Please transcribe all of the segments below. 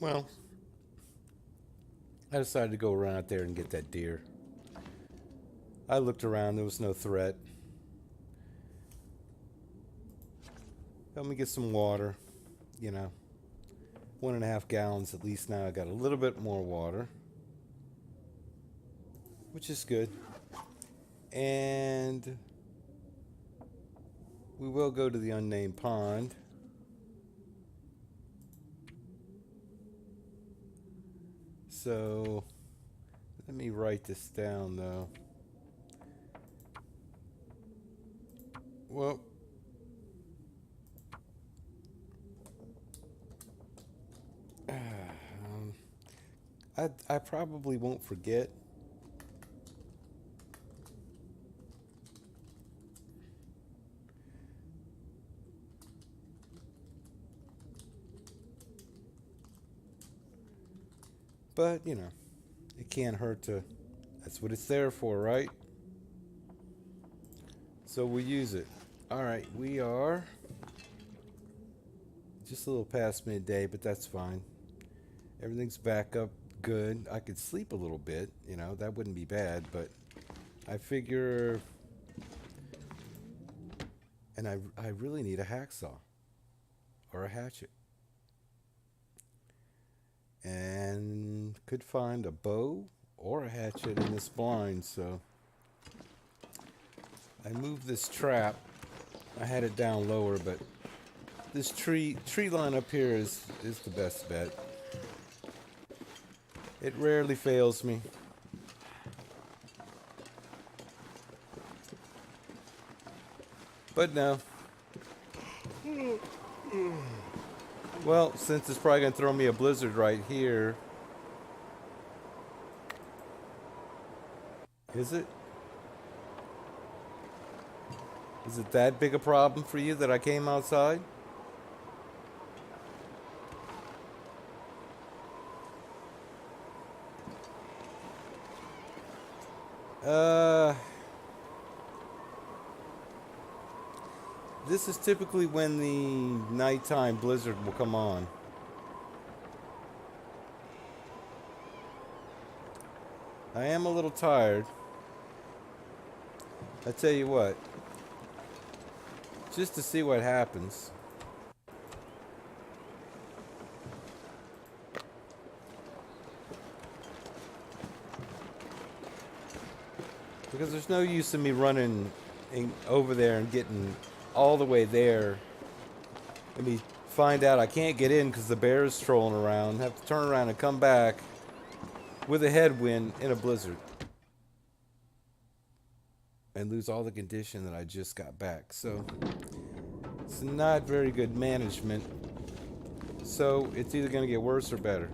Well, I decided to go around out there and get that deer. I looked around, there was no threat. Help me get some water, you know, 1.5 gallons at least now. I got a little bit more water, which is good. And we will go to the unnamed pond. So let me write this down though. Well, I probably won't forget. But, it can't hurt to. That's what it's there for, right? So we'll use it. Alright, we are just a little past midday, but that's fine. Everything's back up good. I could sleep a little bit, that wouldn't be bad, but I figure. And I really need a hacksaw or a hatchet. And could find a bow or a hatchet in this blind, so I moved this trap. I had it down lower, but this tree line up here is the best bet. It rarely fails me. But no. Well, since it's probably going to throw me a blizzard right here. Is it? Is it that big a problem for you that I came outside? This is typically when the nighttime blizzard will come on. I am a little tired. I tell you what, just to see what happens. Because there's no use in me running over there and getting all the way there. Let me find out I can't get in because the bear's strolling around. Have to turn around and come back with a headwind in a blizzard. And lose all the condition that I just got back. So it's not very good management. So it's either going to get worse or better.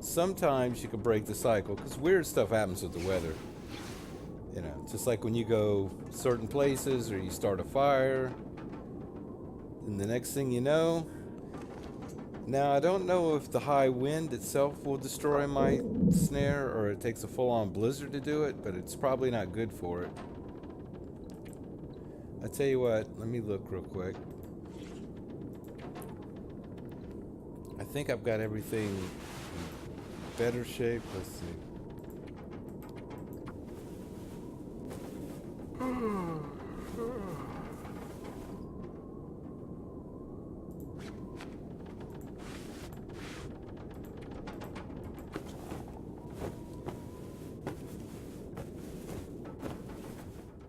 Sometimes you can break the cycle because weird stuff happens with the weather. Just like when you go certain places or you start a fire, and the next thing you know. Now, I don't know if the high wind itself will destroy my snare or it takes a full-on blizzard to do it, but it's probably not good for it. I tell you what, let me look real quick. I think I've got everything in better shape. Let's see.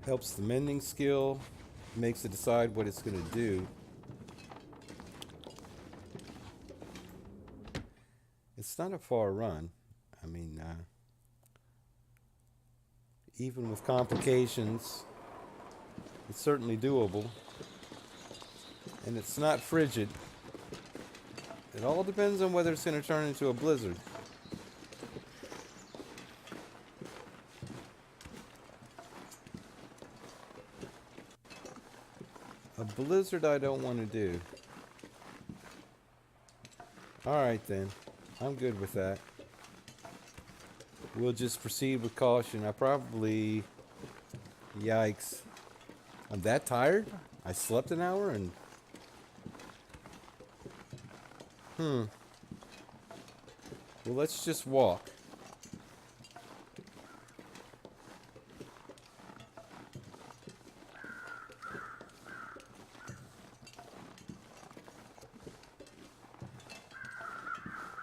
Helps the mending skill, makes it decide what it's going to do. It's not a far run. I mean, even with complications, it's certainly doable. And it's not frigid. It all depends on whether it's going to turn into a blizzard. A blizzard I don't want to do. Alright then. I'm good with that. We'll just proceed with caution. I probably... Yikes. I'm that tired? I slept an hour and... Well, let's just walk.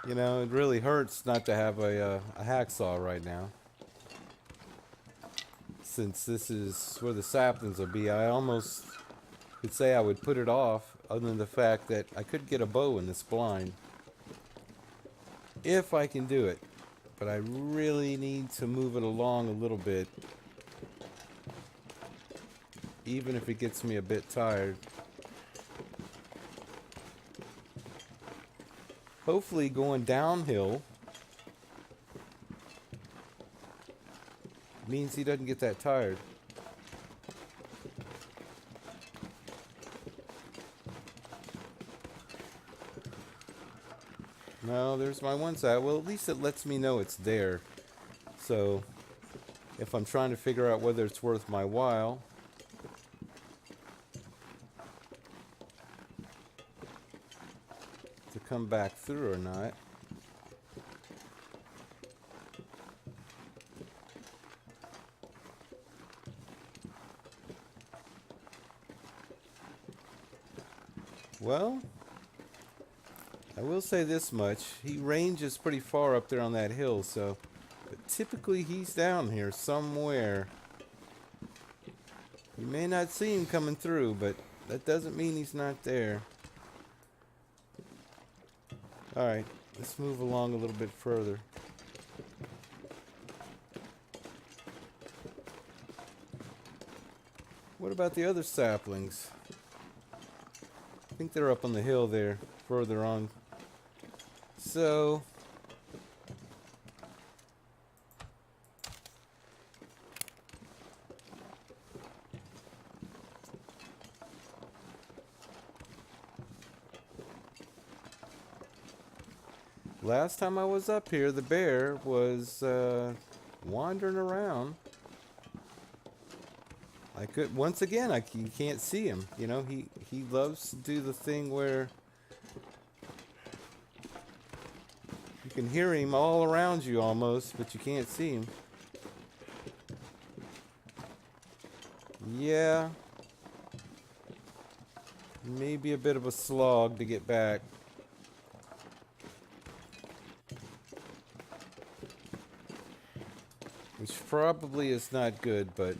You know, it really hurts not to have a hacksaw right now. Since this is where the saplings will be, I almost could say I would put it off, other than the fact that I could get a bow in this blind. If I can do it. But I really need to move it along a little bit. Even if it gets me a bit tired. Hopefully going downhill means he doesn't get that tired. No, there's my one side. Well, at least it lets me know it's there. So, if I'm trying to figure out whether it's worth my while, to come back through or not. Well, I will say this much. He ranges pretty far up there on that hill, so... But typically he's down here somewhere. You may not see him coming through, but that doesn't mean he's not there. Alright, let's move along a little bit further. What about the other saplings? I think they're up on the hill there, further on. So... last time I was up here, the bear was wandering around. I could, once again, you can't see him. You know, he loves to do the thing where you can hear him all around you almost, but you can't see him. Yeah. Maybe a bit of a slog to get back. Which probably is not good, but...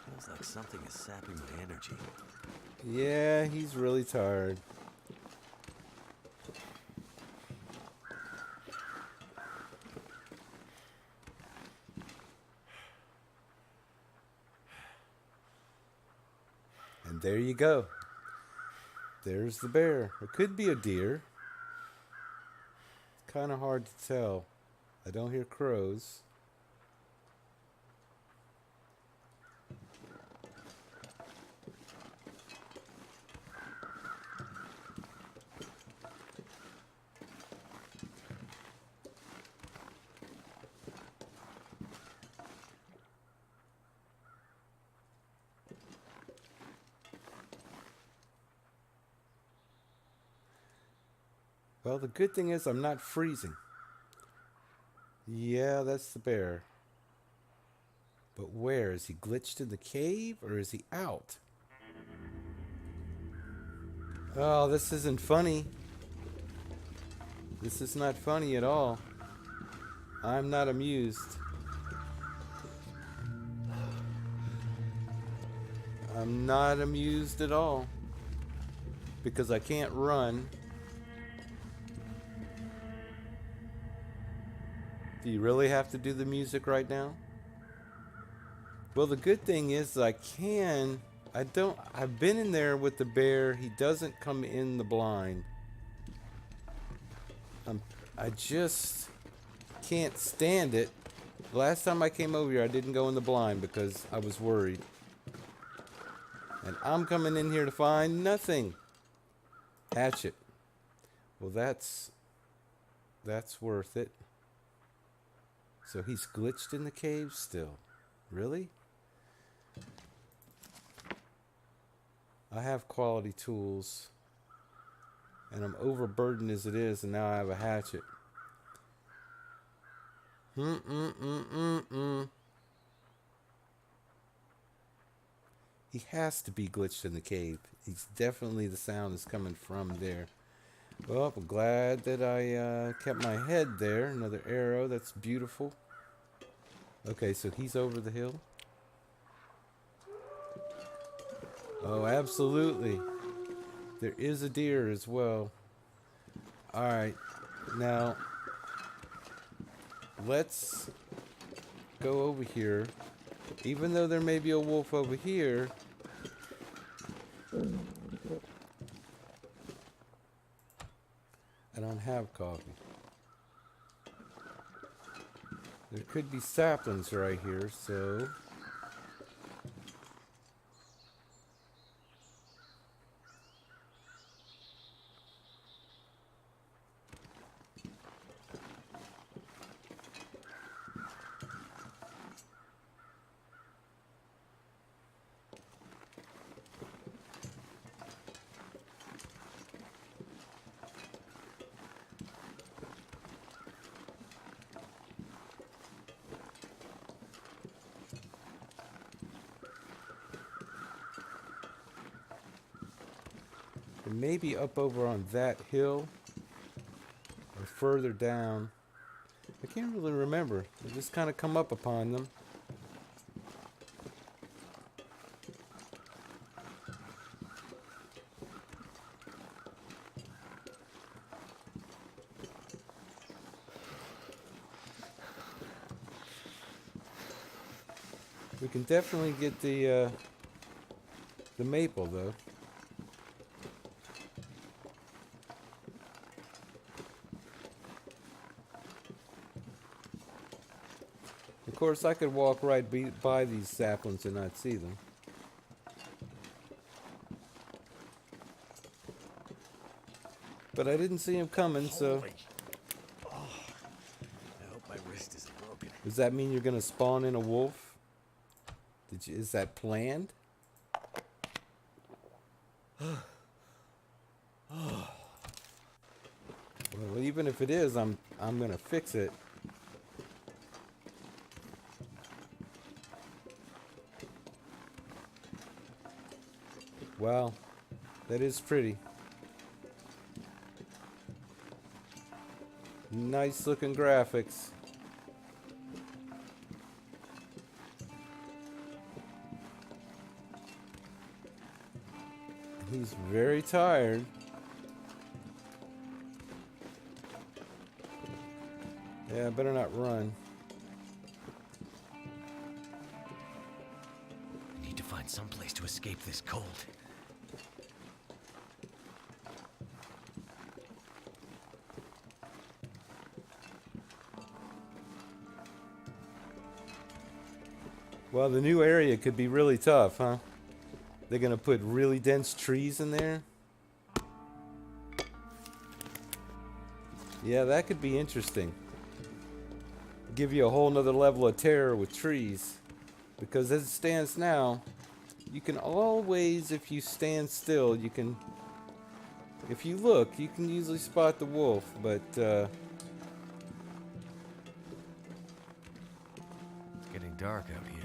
Feels like something is sapping my energy. yeah, he's really tired. And there you go. There's the bear. It could be a deer. Kind of hard to tell. I don't hear crows. Well, the good thing is I'm not freezing. Yeah, that's the bear. But where? Is he glitched in the cave or is he out? Oh, this isn't funny. This is not funny at all. I'm not amused. I'm not amused at all. Because I can't run. Do you really have to do the music right now? Well, the good thing is I've been in there with the bear. He doesn't come in the blind. can't stand it. Last time I came over here, I didn't go in the blind because I was worried. And I'm coming in here to find nothing. Hatchet. Well, that's worth it. So he's glitched in the cave still. Really? I have quality tools. And I'm overburdened as it is, and now I have a hatchet. He has to be glitched in the cave. He's definitely, the sound is coming from there. Well, I'm glad that I kept my head there. Another arrow. That's beautiful. Okay, so he's over the hill. Oh, absolutely. There is a deer as well. Alright. Now, let's go over here. Even though there may be a wolf over here, I don't have coffee. There could be saplings right here, so... maybe up over on that hill or further down. I can't really remember. I just kind of come up upon them. We can definitely get the maple though. Of course, I could walk right by these saplings and not see them. But I didn't see him coming, so... Oh, I hope my wrist isn't broken. Does that mean you're gonna spawn in a wolf? Is that planned? Well, even if it is, I'm gonna fix it. Wow, that is pretty. Nice looking graphics. He's very tired. Yeah, I better not run. I need to find some place to escape this cold. Well, the new area could be really tough, huh? They're gonna put really dense trees in there. Yeah, that could be interesting. Give you a whole nother level of terror with trees. Because as it stands now, you can always, if you stand still, you can... If you look, you can usually spot the wolf, but... It's getting dark out here.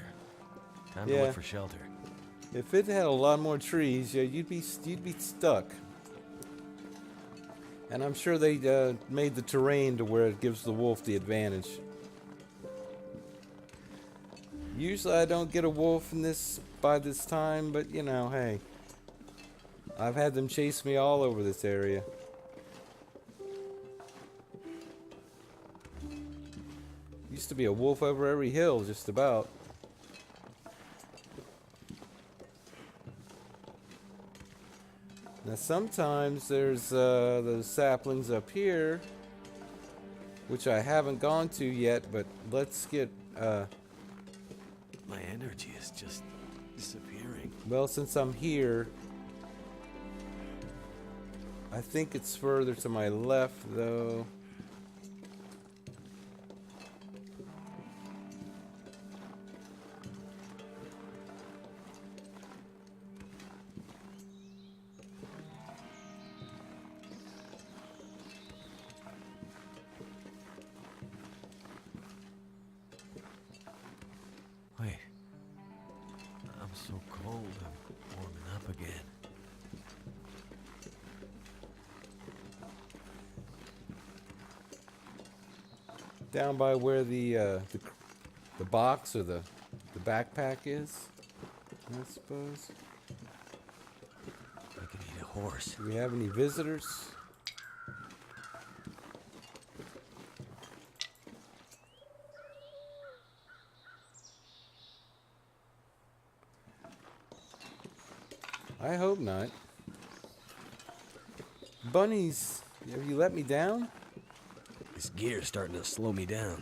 Time to look for shelter. If it had a lot more trees, yeah, you'd be stuck. And I'm sure they made the terrain to where it gives the wolf the advantage. Usually I don't get a wolf in this by this time, but you know, hey. I've had them chase me all over this area. Used to be a wolf over every hill, just about. Now sometimes there's those saplings up here which I haven't gone to yet, but let's get, My energy is just disappearing. well, since I'm here, I think it's further to my left, though. Wait. I'm so cold, I'm warming up again. Down by where the box or the backpack is, I suppose. I could eat a horse. Do we have any visitors? I hope not. Bunnies, have you let me down? This gear's starting to slow me down.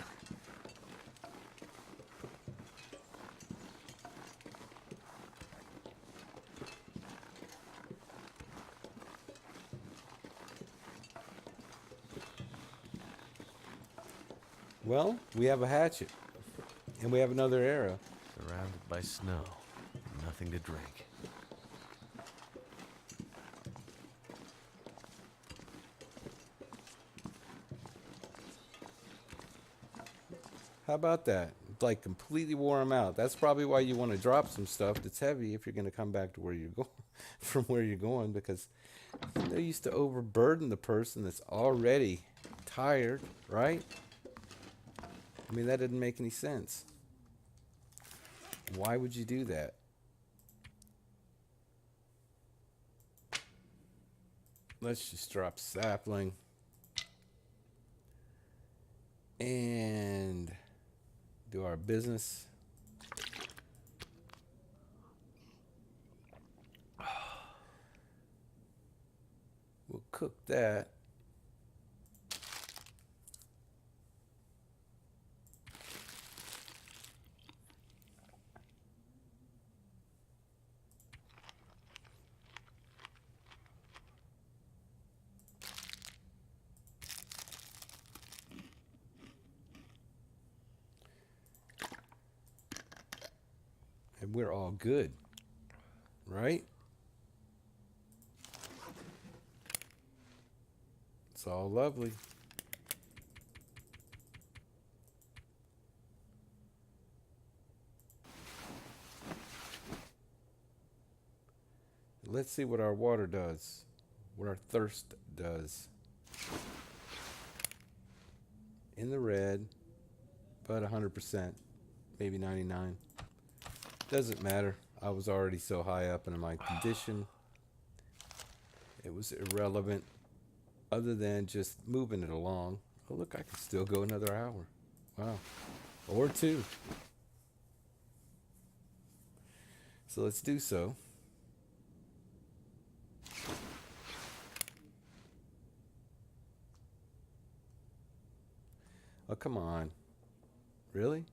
Well, we have a hatchet. And we have another arrow. Surrounded by snow. Nothing to drink. How about that? Like completely wore them out. That's probably why you want to drop some stuff that's heavy if you're going to come back to where you're going, from where you're going, because they used to overburden the person that's already tired, right? I mean, that didn't make any sense. Why would you do that? Let's just drop sapling. And do our business. We'll cook that. And we're all good, right? It's all lovely. Let's see what our water does, what our thirst does. In the red, but 100%, maybe 99. Doesn't matter. I was already so high up in my condition. It was irrelevant other than just moving it along. Oh, look, I can still go another hour. Wow. Or two. So let's do so. Oh, come on. Really?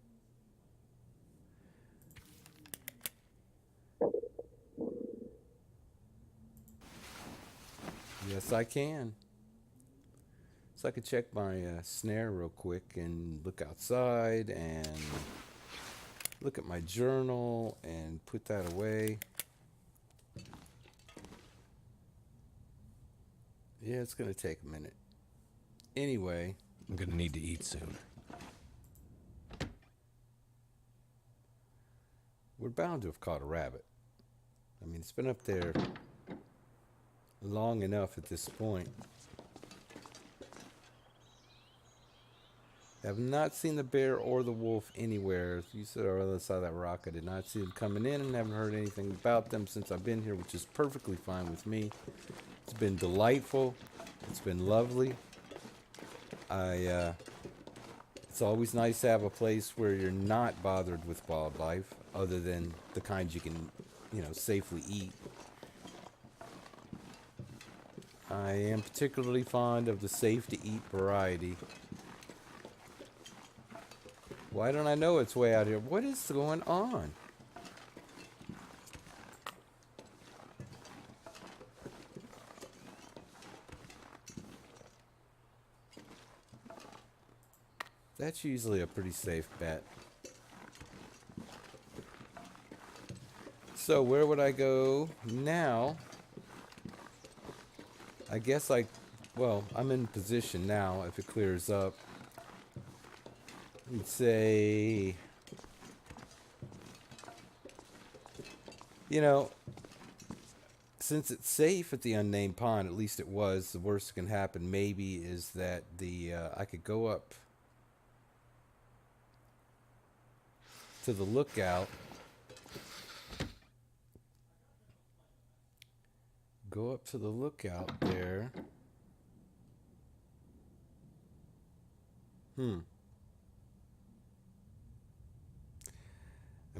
Yes, I can. So I could check my snare real quick and look outside and look at my journal and put that away. Yeah, it's going to take a minute. Anyway, I'm gonna need to eat soon. we're bound to have caught a rabbit. I mean, it's been up there long enough at this point. I have not seen the bear or the wolf anywhere. You said on the other side of that rock. I did not see them coming in and haven't heard anything about them since I've been here, which is perfectly fine with me. It's been delightful. It's been lovely. It's always nice to have a place where you're not bothered with wildlife, other than the kind you can, safely eat. I am particularly fond of the safe to eat variety. Why don't I know it's way out here? What is going on? That's usually a pretty safe bet. So where would I go now? I guess well, I'm in position now if it clears up. Let's say, you know, since it's safe at the unnamed pond, at least it was, the worst that can happen maybe is that I could go up to the lookout. Go up to the lookout there. I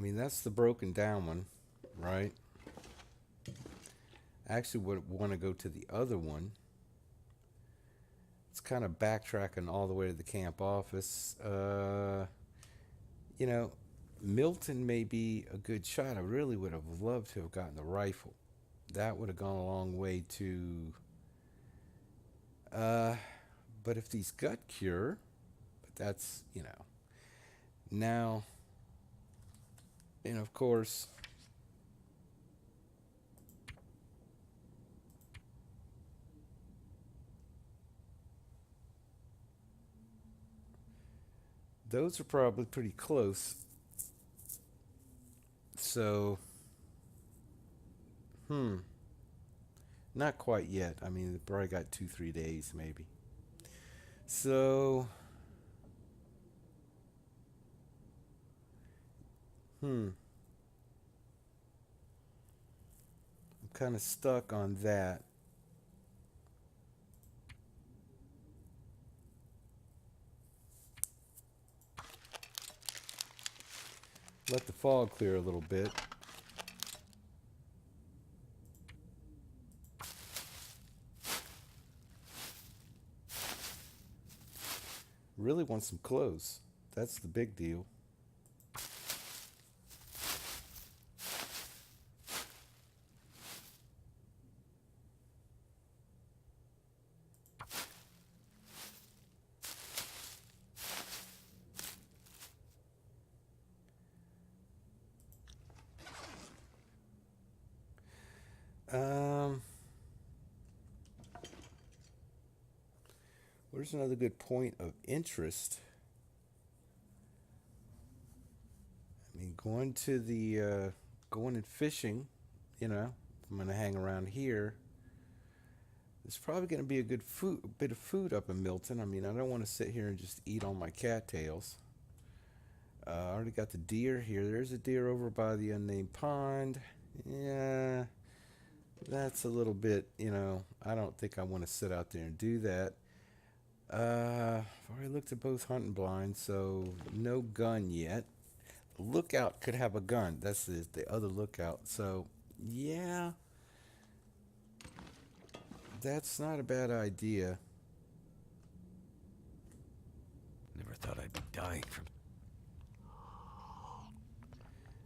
mean, that's the broken down one, right? I actually would want to go to the other one. It's kind of backtracking all the way to the camp office. You know, Milton may be a good shot. I really would have loved to have gotten the rifle. That would have gone a long way to... but if these gut cure, but that's, now, and of course, those are probably pretty close. So, not quite yet. I mean, they probably got 2-3 days maybe. So, I'm kind of stuck on that. Let the fog clear a little bit. Really want some clothes. That's the big deal. Where's another good point of interest? I mean, going and fishing, I'm going to hang around here. There's probably going to be a bit of food up in Milton. I mean, I don't want to sit here and just eat all my cattails. I already got the deer here. There's a deer over by the unnamed pond. Yeah, that's a little bit, I don't think I want to sit out there and do that. I've already looked at both hunting blinds, so no gun yet. The lookout could have a gun. That's the other lookout. So, yeah, that's not a bad idea. Never thought I'd be dying from...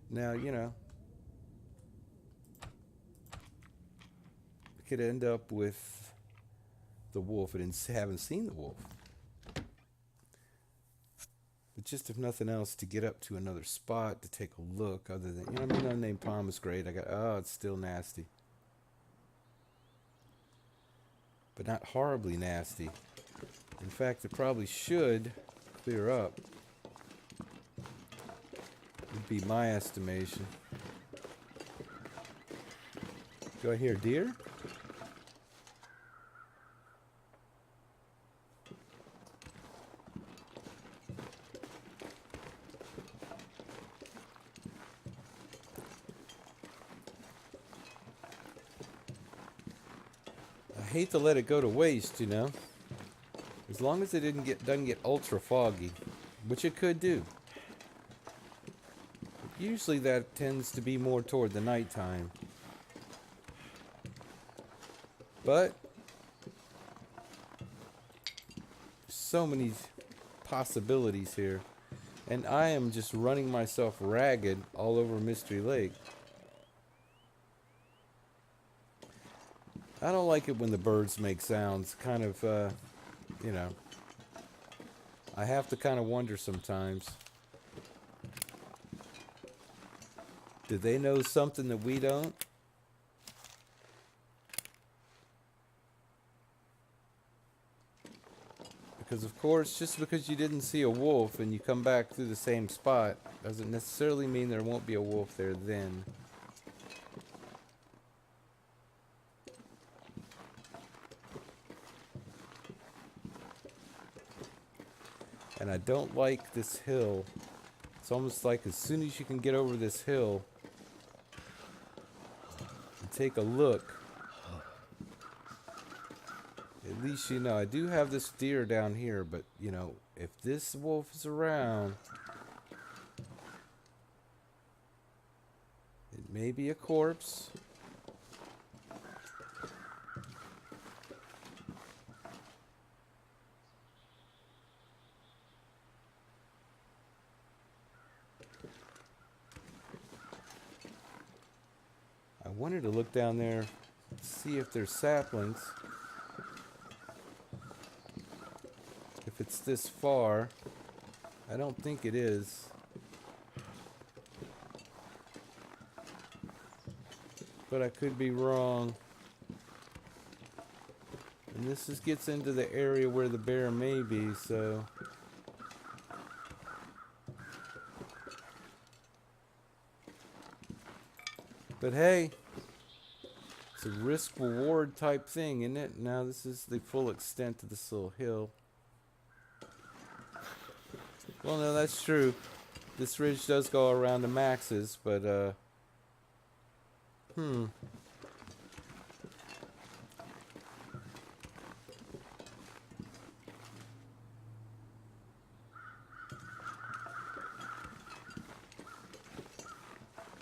Now, I could end up with the wolf. I haven't seen the wolf. But just if nothing else, to get up to another spot to take a look, other than, unnamed palm is great. It's still nasty. But not horribly nasty. In fact, it probably should clear up. Would be my estimation. Do I hear deer? I hate to let it go to waste, as long as it doesn't get ultra foggy, which it could do. Usually that tends to be more toward the nighttime. But so many possibilities here. And I am just running myself ragged all over Mystery Lake. I don't like it when the birds make sounds. Kind of, you know, I have to kind of wonder sometimes. Do they know something that we don't? Because, of course, just because you didn't see a wolf and you come back through the same spot doesn't necessarily mean there won't be a wolf there then. And I don't like this hill. It's almost like as soon as you can get over this hill and take a look, at least you know. I do have this deer down here, but you know, if this wolf is around, it may be a corpse. I wanted to look down there, see if there's saplings. If it's this far, I don't think it is. But I could be wrong. And this gets into the area where the bear may be, so... But hey, it's a risk-reward type thing, isn't it? Now this is the full extent of this little hill. Well, no, that's true. This ridge does go around the maxes, but,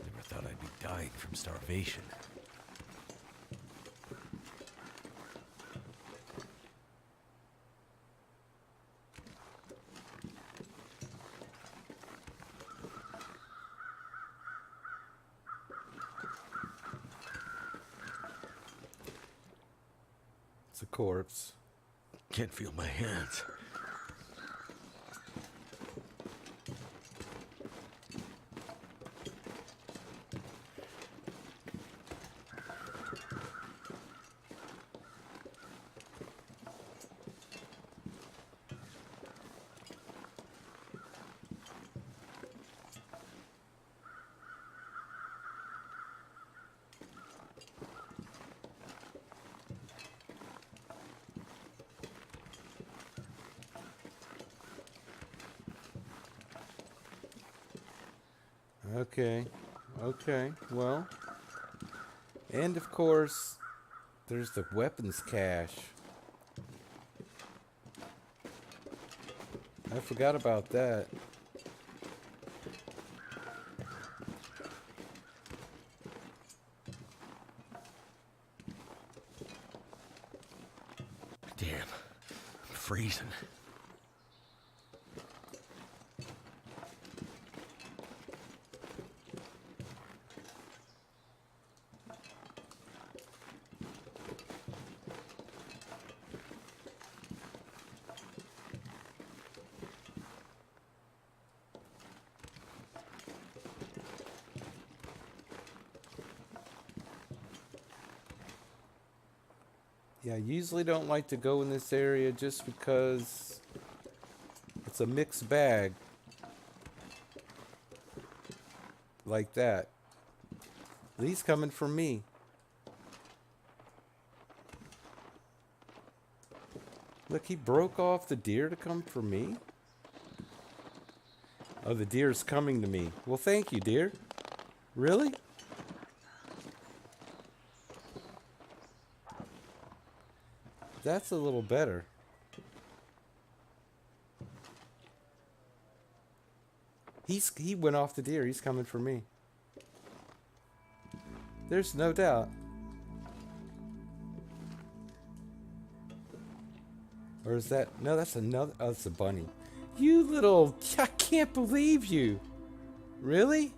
Never thought I'd be dying from starvation. it's a corpse. Can't feel my hands. Okay, well. And of course, there's the weapons cache. I forgot about that. Damn, I'm freezing. Yeah, I usually don't like to go in this area just because it's a mixed bag. Like that. At least coming from me. Look, he broke off the deer to come for me? Oh, the deer's coming to me. Well, thank you, deer. Really? That's a little better. He went off the deer. He's coming for me. There's no doubt. Or is that... No, that's another... Oh, it's a bunny. You little... I can't believe you. Really?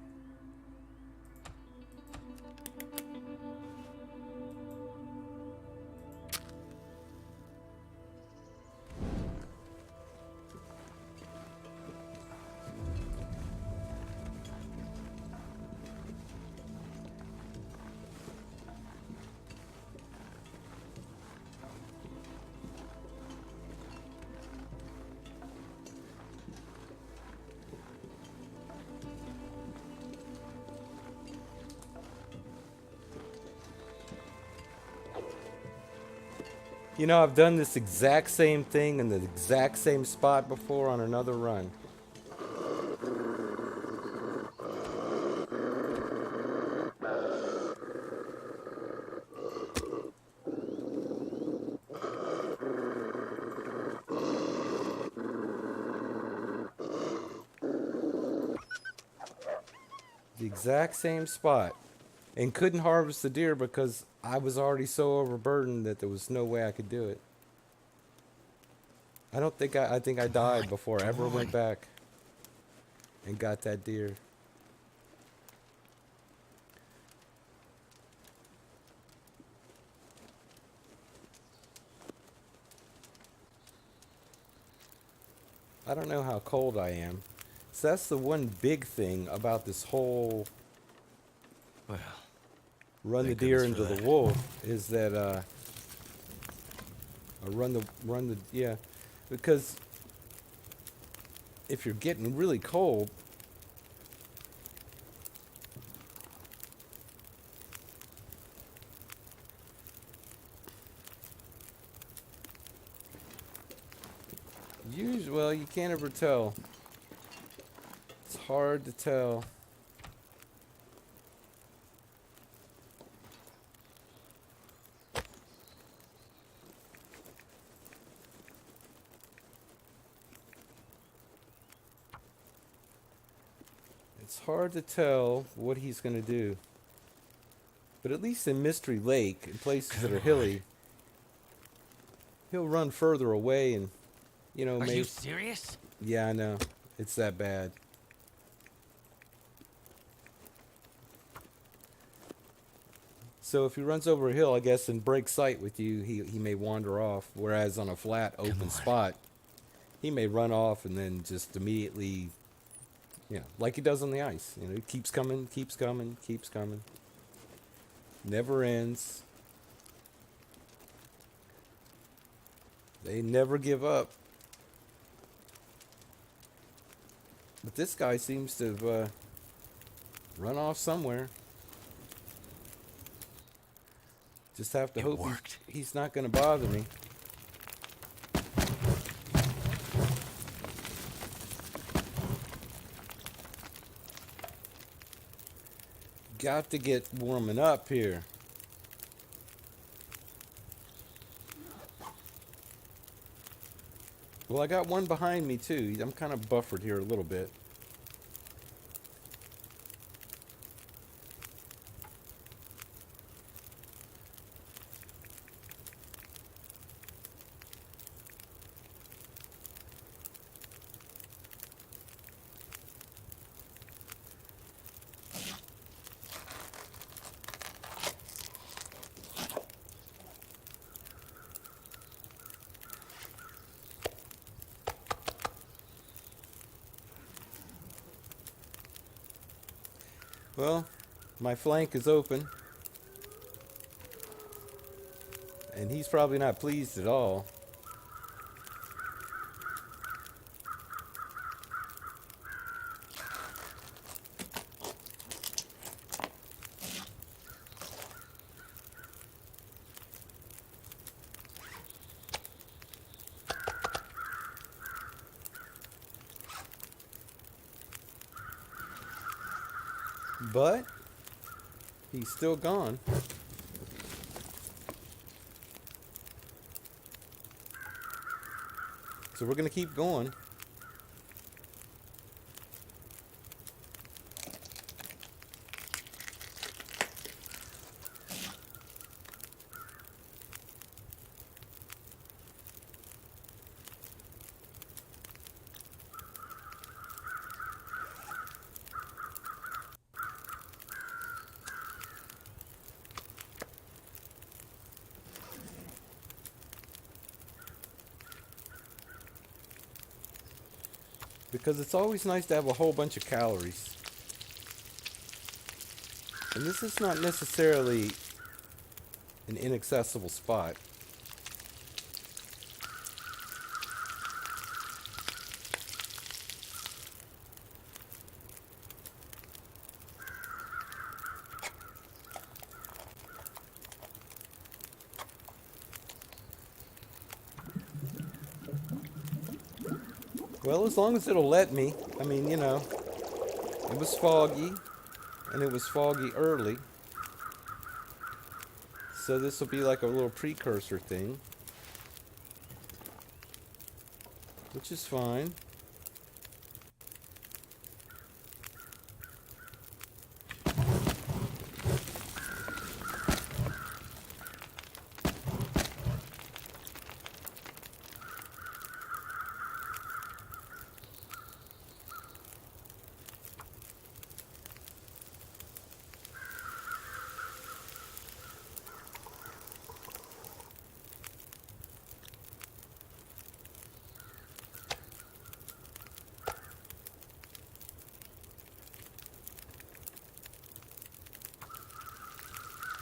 You know, I've done this exact same thing in the exact same spot before on another run. The exact same spot. And couldn't harvest the deer because I was already so overburdened that there was no way I could do it. I think I died before I ever went back and got that deer. I don't know how cold I am. So that's the one big thing about this whole Well, run the thank deer goodness into for the that. wolf is that yeah, because if you're getting really cold, well, you can't ever tell. It's hard to tell. It's hard to tell what he's going to do. But at least in Mystery Lake, in places that are hilly, he'll run further away and, you know, Are maybe... you serious? Yeah, I know. It's that bad. So if he runs over a hill, I guess, and breaks sight with you, he may wander off. Whereas on a flat, open spot, he may run off and then just immediately, you know, like he does on the ice. You know, it keeps coming, keeps coming, keeps coming. Never ends. They never give up. But this guy seems to have run off somewhere. Just have to It hope worked. he's not going to bother me. Got to get warming up here. Well, I got one behind me too. I'm kind of buffered here a little bit. Well, my flank is open. And he's probably not pleased at all. But he's still gone. So we're going to keep going. because it's always nice to have a whole bunch of calories. And this is not necessarily an inaccessible spot. Well, as long as it'll let me. I mean, you know, it was foggy, and it was foggy early. So this will be like a little precursor thing, which is fine.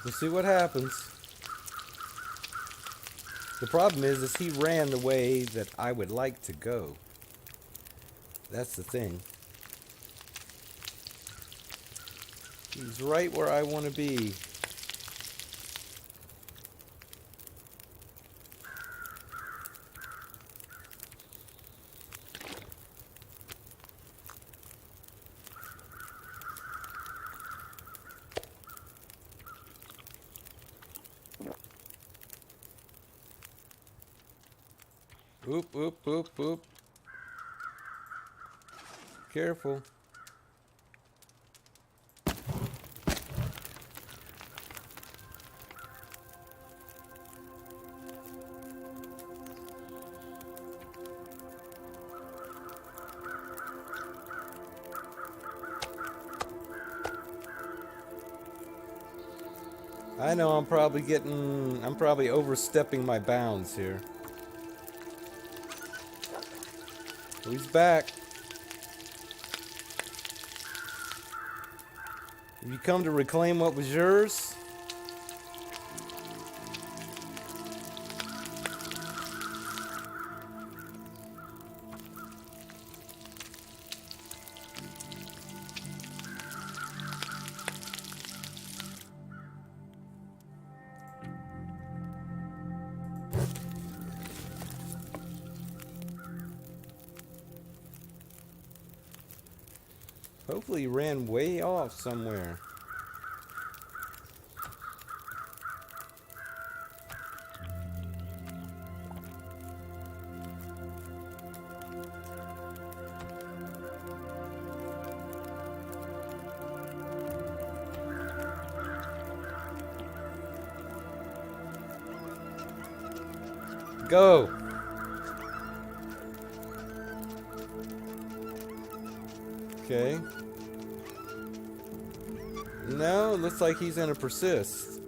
We'll see what happens. The problem is he ran the way that I would like to go. That's the thing. He's right where I want to be. Oop, oop, oop, oop. Careful. I know I'm probably overstepping my bounds here. He's back. Have you come to reclaim what was yours? Hopefully he ran way off somewhere. Go! Okay. No, it looks like he's gonna persist.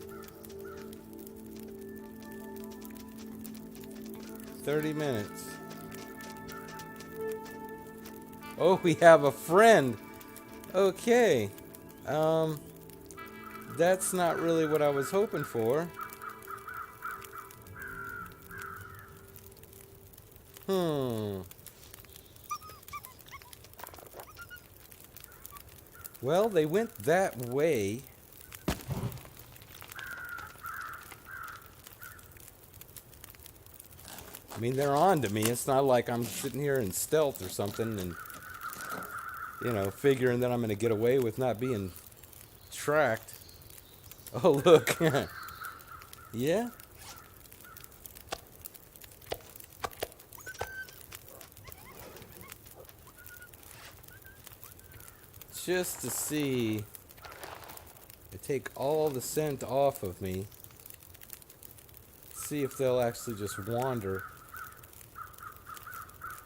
30 minutes. Oh, we have a friend. Okay. That's not really what I was hoping for. Well, they went that way. I mean, they're on to me. It's not like I'm sitting here in stealth or something and, you know, figuring that I'm going to get away with not being tracked. Oh, look. Yeah? Just to see, I take all the scent off of me. See if they'll actually just wander,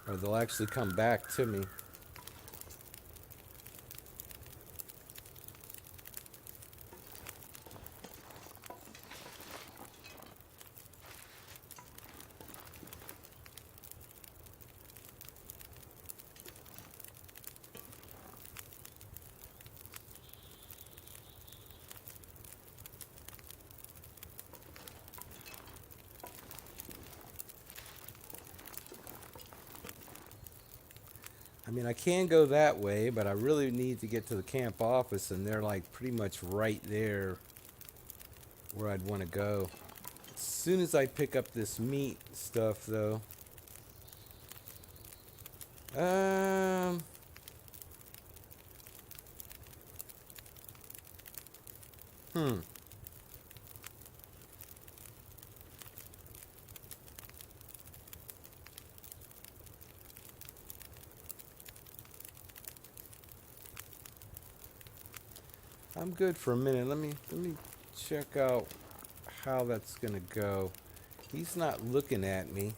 or they'll actually come back to me. I mean, I can go that way, but I really need to get to the camp office, and they're like pretty much right there where I'd want to go. As soon as I pick up this meat stuff, though. Um. Hmm. I'm good for a minute. Let me check out how that's gonna go. He's not looking at me.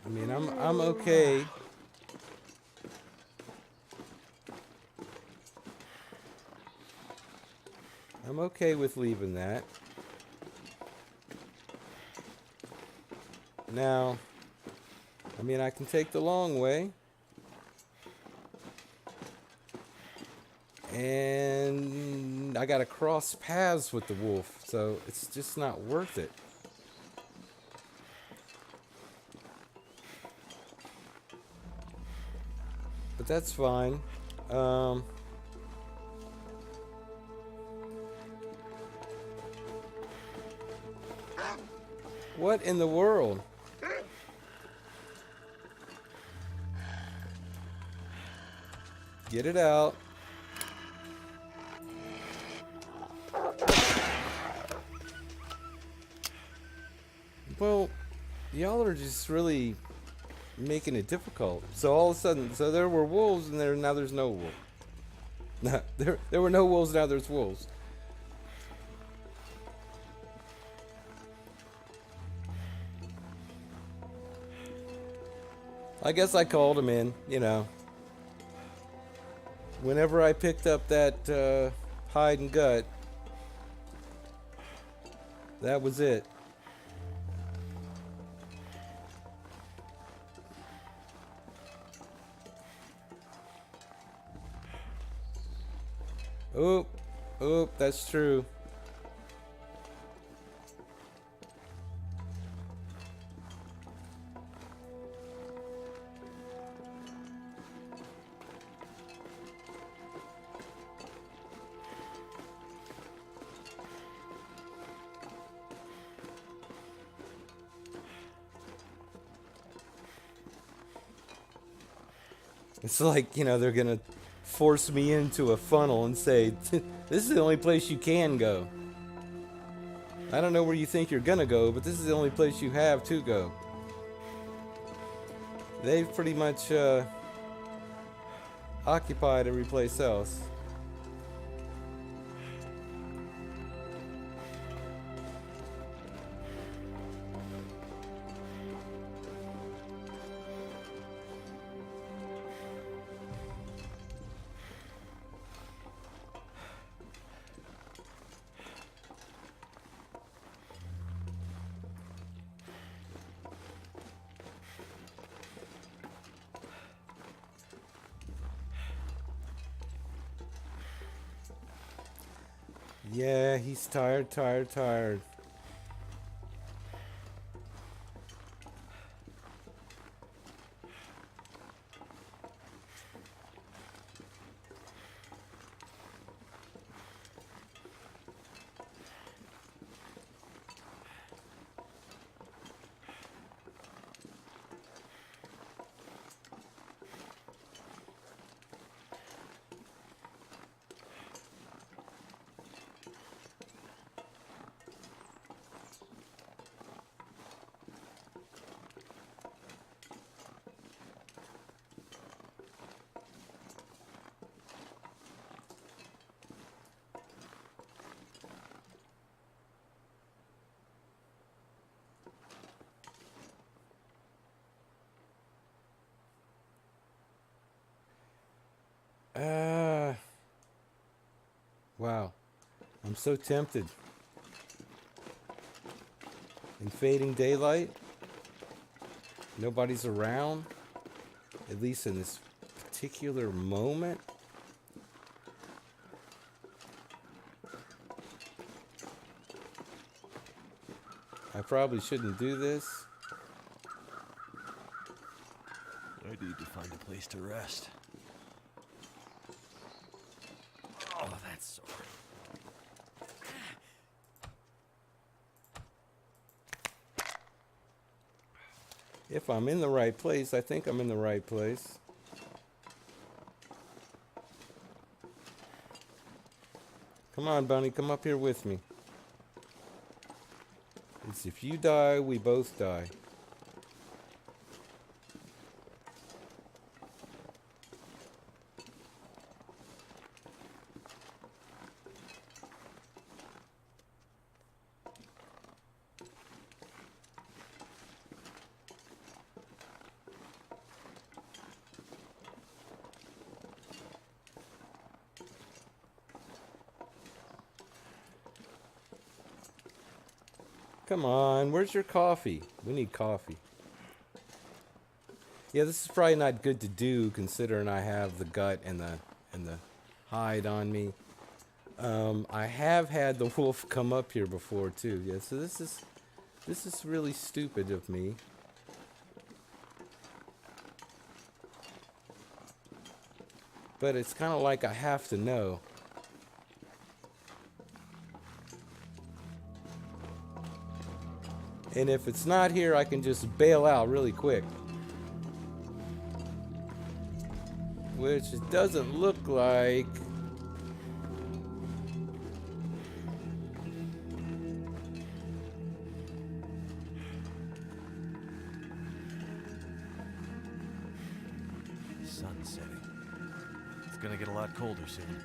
I mean, I'm okay. I'm okay with leaving that. Now, I mean, I can take the long way. And I gotta cross paths with the wolf, so it's just not worth it. But that's fine. Um, what in the world? Get it out. Well, y'all are just really making it difficult. So all of a sudden, so there were wolves, and now there's no wolf. There were no wolves. Now there's wolves. I guess I called him in. You know, whenever I picked up that hide and gut, that was it. Oop, oop, that's true. It's like, they're gonna force me into a funnel and say, this is the only place you can go. I don't know where you think you're gonna go, but this is the only place you have to go. They've pretty much occupied every place else. Yeah, he's tired, tired, tired. Ah, wow. I'm so tempted. In fading daylight? Nobody's around, at least in this particular moment. I probably shouldn't do this. I need to find a place to rest. Oh, that's sore. If I'm in the right place, I think I'm in the right place. Come on, Bunny, come up here with me. It's if you die, we both die. Come on, where's your coffee? We need coffee. Yeah, this is probably not good to do considering I have the gut and the hide on me. I have had the wolf come up here before too. Yeah, so this is really stupid of me. But it's kind of like I have to know. And if it's not here, I can just bail out really quick. Which it doesn't look like. Sun's setting. It's gonna get a lot colder soon.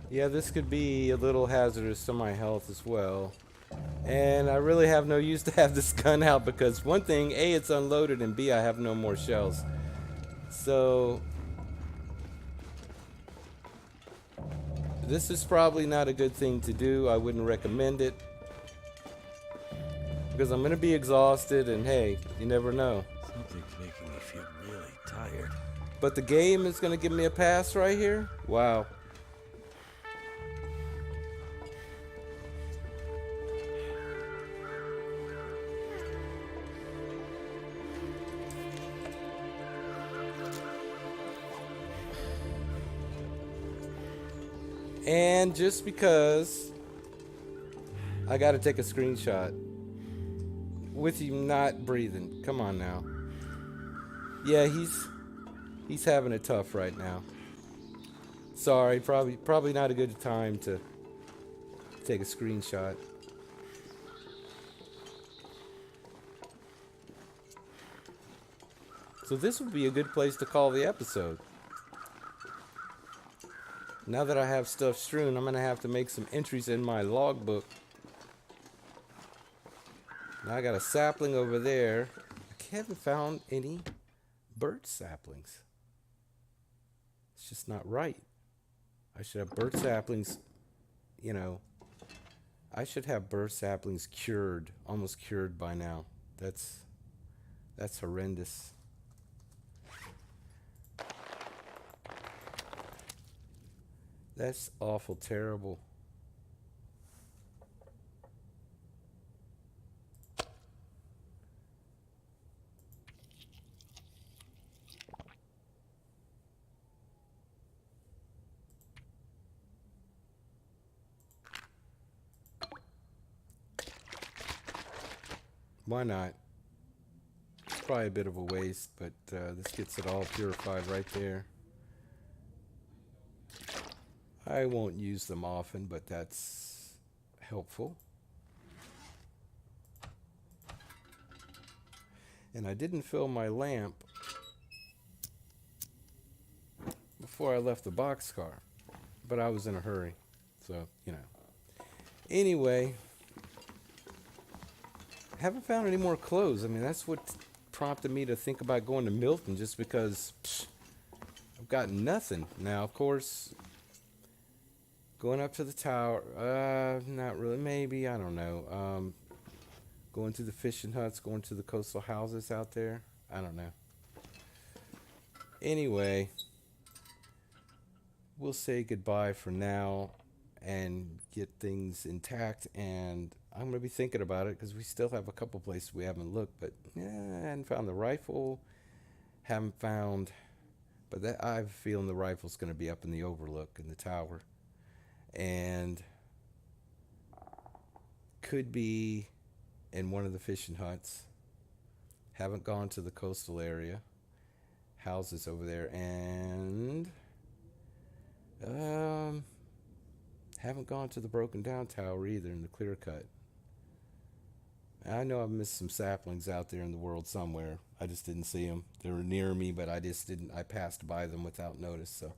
Yeah, this could be a little hazardous to my health as well. And I really have no use to have this gun out because one thing, A, it's unloaded, and B, I have no more shells. So this is probably not a good thing to do. I wouldn't recommend it. Because I'm going to be exhausted, and hey, you never know. Something's making me feel really tired. But the game is going to give me a pass right here? Wow. And just because I gotta take a screenshot with him not breathing. Come on now. Yeah, he's having it tough right now. Sorry, probably not a good time to take a screenshot. So this would be a good place to call the episode. Now that I have stuff strewn, I'm going to have to make some entries in my logbook. Now I got a sapling over there. I haven't found any birch saplings. It's just not right. I should have birch saplings, you know. I should have birch saplings cured, almost cured by now. That's horrendous. That's awful terrible. Why not? It's probably a bit of a waste, but this gets it all purified right there. I won't use them often, but that's helpful. And I didn't fill my lamp before I left the boxcar, but I was in a hurry, so, you know. Anyway, haven't found any more clothes. I mean, that's what prompted me to think about going to Milton just because I've got nothing. Now, of course, going up to the tower, not really, maybe, I don't know. Going to the fishing huts, going to the coastal houses out there, I don't know. Anyway, we'll say goodbye for now and get things intact. And I'm going to be thinking about it because we still have a couple places we haven't looked. But yeah, I hadn't found the rifle. Haven't found. But that I have a feeling the rifle's going to be up in the overlook in the tower. And could be in one of the fishing huts. Haven't gone to the coastal area. Houses over there. And haven't gone to the broken down tower either in the clear cut. I know I've missed some saplings out there in the world somewhere. I just didn't see them. They were near me, but I just didn't. I passed by them without notice. So,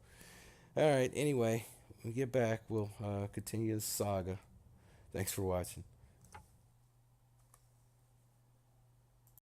all right. Anyway, when we get back, we'll continue this saga. Thanks for watching.